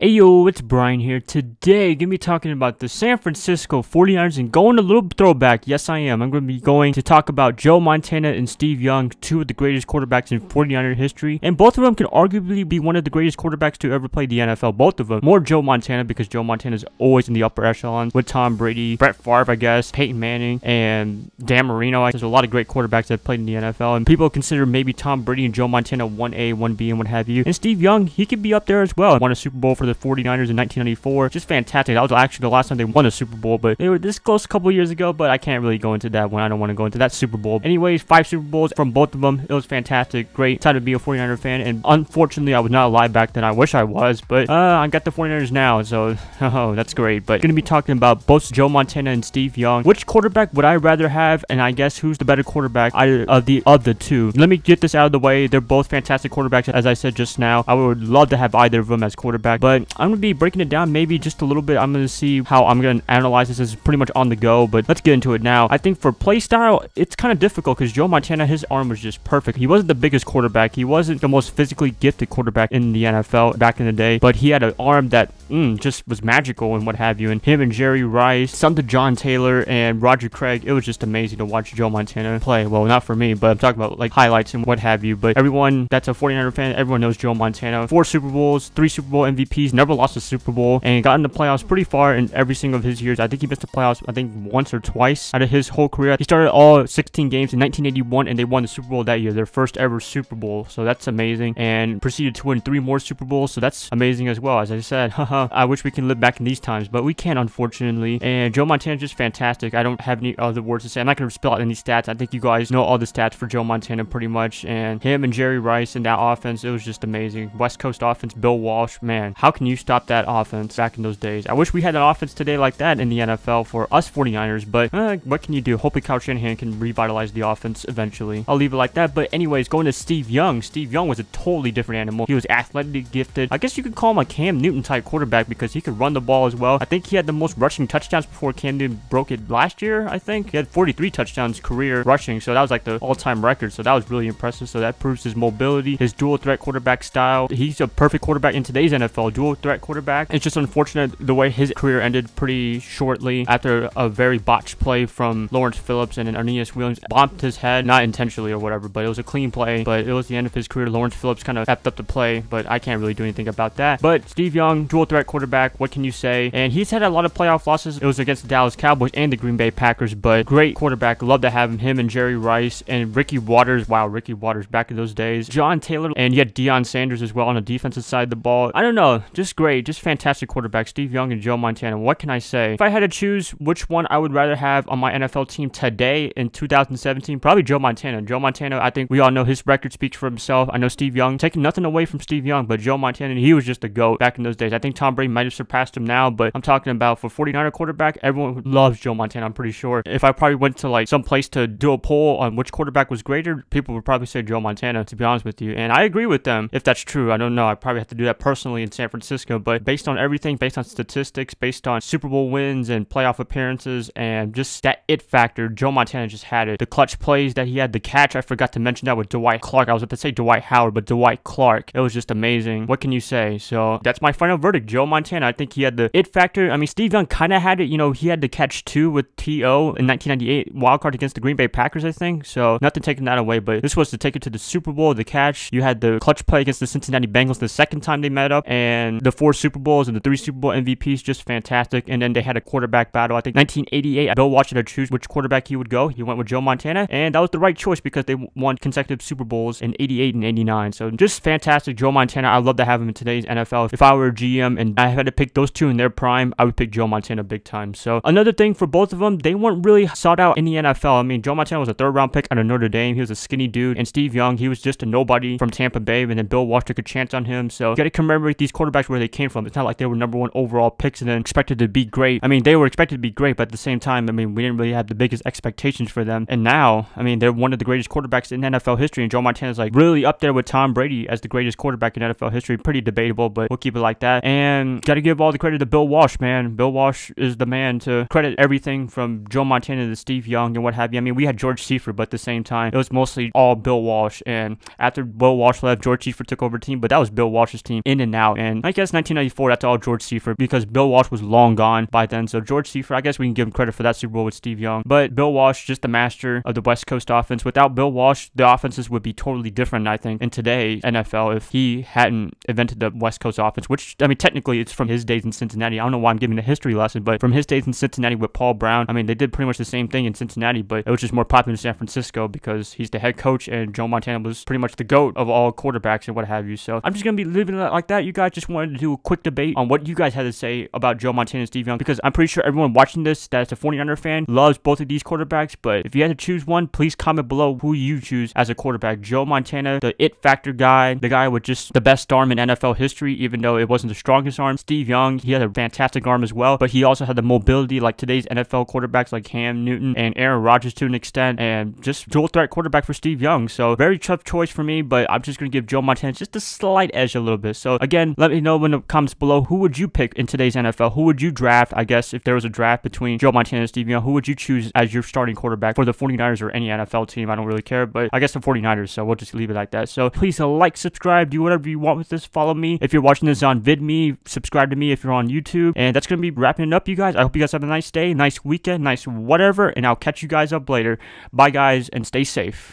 Ayo, it's Brian here. Today, gonna be talking about the San Francisco 49ers and going a little throwback. Yes, I am. I'm gonna be going to talk about Joe Montana and Steve Young, two of the greatest quarterbacks in 49er history. And both of them can arguably be one of the greatest quarterbacks to ever play the NFL. Both of them. More Joe Montana because Joe Montana is always in the upper echelons with Tom Brady, Brett Favre, I guess, Peyton Manning, and Dan Marino. There's a lot of great quarterbacks that have played in the NFL. And people consider maybe Tom Brady and Joe Montana 1A, 1B, and what have you. And Steve Young, he could be up there as well. Won a Super Bowl for the 49ers in 1994. Just fantastic. That was actually the last time they won a Super Bowl, but they were this close a couple years ago, but I can't really go into that one. I don't want to go into that Super Bowl. Anyways, 5 Super Bowls from both of them. It was fantastic. Great time to be a 49er fan, and unfortunately, I was not alive back then. I wish I was, but I got the 49ers now, so that's great. But gonna be talking about both Joe Montana and Steve Young. Which quarterback would I rather have, and I guess who's the better quarterback of the two? Let me get this out of the way. They're both fantastic quarterbacks, as I said just now. I would love to have either of them as quarterback, but I'm gonna be breaking it down maybe just a little bit. I'm gonna see how I'm gonna analyze this. This is pretty much on the go, but let's get into it now. I think for play style, it's kind of difficult because Joe Montana, his arm was just perfect. He wasn't the biggest quarterback. He wasn't the most physically gifted quarterback in the NFL back in the day, but he had an arm that just was magical and what have you. And him and Jerry Rice, son to John Taylor and Roger Craig, it was just amazing to watch Joe Montana play. Well, not for me, but I'm talking about like highlights and what have you. But everyone that's a 49er fan, everyone knows Joe Montana. 4 Super Bowls, 3 Super Bowl MVPs, never lost a Super Bowl, and got in the playoffs pretty far in every single of his years. I think he missed the playoffs, I think once or twice out of his whole career. He started all 16 games in 1981, and they won the Super Bowl that year, their first ever Super Bowl. So that's amazing, and proceeded to win 3 more Super Bowls. So that's amazing as well. As I said, I wish we can live back in these times, but we can't, unfortunately. And Joe Montana is just fantastic. I don't have any other words to say. I'm not going to spell out any stats. I think you guys know all the stats for Joe Montana pretty much. And him and Jerry Rice and that offense, it was just amazing. West Coast offense, Bill Walsh, man, how can you stop that offense back in those days? I wish we had an offense today like that in the NFL for us 49ers, but what can you do? Hopefully Kyle Shanahan can revitalize the offense eventually. I'll leave it like that. But anyways, going to Steve Young. Steve Young was a totally different animal. He was athletically gifted. I guess you could call him a Cam Newton type quarterback because he could run the ball as well. I think he had the most rushing touchdowns before Cam Newton broke it last year. I think he had 43 touchdowns career rushing, so that was like the all-time record. So that was really impressive. So that proves his mobility, his dual threat quarterback style. He's a perfect quarterback in today's NFL, dual threat quarterback. It's just unfortunate the way his career ended pretty shortly after a very botched play from Lawrence Phillips, and then Aeneas Williams bumped his head, not intentionally or whatever, but it was a clean play. But it was the end of his career. Lawrence Phillips kind of effed up the play, but I can't really do anything about that. But Steve Young, dual threat quarterback, what can you say? And he's had a lot of playoff losses. It was against the Dallas Cowboys and the Green Bay Packers, but great quarterback. Love to have him and Jerry Rice and Ricky Waters. Wow, Ricky Waters back in those days. John Taylor, and yet Deion Sanders as well on the defensive side of the ball. I don't know, just great, just fantastic quarterback. Steve Young and Joe Montana. What can I say? If I had to choose which one I would rather have on my NFL team today in 2017, probably Joe Montana. Joe Montana, I think we all know his record speaks for himself. I know Steve Young, taking nothing away from Steve Young, but Joe Montana, he was just a GOAT back in those days. I think Tom Brady might have surpassed him now, but I'm talking about for 49er quarterback, everyone loves Joe Montana, I'm pretty sure. If I probably went to like some place to do a poll on which quarterback was greater, people would probably say Joe Montana, to be honest with you. And I agree with them, if that's true. I don't know. I probably have to do that personally in San Francisco, but based on everything, based on statistics, based on Super Bowl wins and playoff appearances, and just that it factor, Joe Montana just had it. The clutch plays that he had, the catch, I forgot to mention that with Dwight Clark. I was about to say Dwight Howard, but Dwight Clark. It was just amazing. What can you say? So that's my final verdict. Joe Montana, I think he had the it factor. I mean, Steve Young kind of had it. You know, he had the catch too with T.O. in 1998, wildcard against the Green Bay Packers, I think. So nothing taking that away, but this was to take it to the Super Bowl, the catch. You had the clutch play against the Cincinnati Bengals the second time they met up, and the 4 Super Bowls and the 3 Super Bowl MVPs, just fantastic. And then they had a quarterback battle. I think 1988, Bill Walsh had to choose which quarterback he would go. He went with Joe Montana, and that was the right choice because they won consecutive Super Bowls in 88 and 89. So just fantastic. Joe Montana, I love to have him in today's NFL. If I were a GM and I had to pick those two in their prime, I would pick Joe Montana big time. So another thing for both of them, they weren't really sought out in the NFL. I mean, Joe Montana was a 3rd round pick out of Notre Dame. He was a skinny dude, and Steve Young, he was just a nobody from Tampa Bay, and then Bill Walsh took a chance on him. So you got to commemorate these quarterbacks where they came from. It's not like they were #1 overall picks and then expected to be great. I mean, they were expected to be great, but at the same time, I mean, we didn't really have the biggest expectations for them. And now, I mean, they're one of the greatest quarterbacks in NFL history, and Joe Montana is like really up there with Tom Brady as the greatest quarterback in NFL history. Pretty debatable, but we'll keep it like that. And And got to give all the credit to Bill Walsh, man. Bill Walsh is the man to credit everything from Joe Montana to Steve Young and what have you. I mean, we had George Seifert, but at the same time, it was mostly all Bill Walsh. And after Bill Walsh left, George Seifert took over the team, but that was Bill Walsh's team in and out. And I guess 1994, that's all George Seifert because Bill Walsh was long gone by then. So George Seifert, I guess we can give him credit for that Super Bowl with Steve Young. But Bill Walsh, just the master of the West Coast offense. Without Bill Walsh, the offenses would be totally different, I think, in today's NFL if he hadn't invented the West Coast offense, which, I mean, technically it's from his days in Cincinnati. I don't know why I'm giving a history lesson, but from his days in Cincinnati with Paul Brown, I mean, they did pretty much the same thing in Cincinnati, but it was just more popular in San Francisco because he's the head coach and Joe Montana was pretty much the GOAT of all quarterbacks and what have you. So I'm just going to be leaving it like that. You guys just wanted to do a quick debate on what you guys had to say about Joe Montana and Steve Young because I'm pretty sure everyone watching this that's a 49er fan loves both of these quarterbacks, but if you had to choose one, please comment below who you choose as a quarterback. Joe Montana, the it factor guy, the guy with just the best arm in NFL history, even though it wasn't the strongest arm. Steve Young, he had a fantastic arm as well, but he also had the mobility like today's NFL quarterbacks like Cam Newton and Aaron Rodgers to an extent, and just dual threat quarterback for Steve Young. So very tough choice for me, but I'm just going to give Joe Montana just a slight edge a little bit. So again, let me know in the comments below, who would you pick in today's NFL? Who would you draft? I guess if there was a draft between Joe Montana and Steve Young, who would you choose as your starting quarterback for the 49ers or any NFL team? I don't really care, but I guess the 49ers, so we'll just leave it like that. So please like, subscribe, do whatever you want with this. Follow me. If you're watching this on VidMe, subscribe to me if you're on YouTube. And that's going to be wrapping it up, you guys. I hope you guys have a nice day, nice weekend, nice whatever, and I'll catch you guys up later. Bye, guys, and stay safe.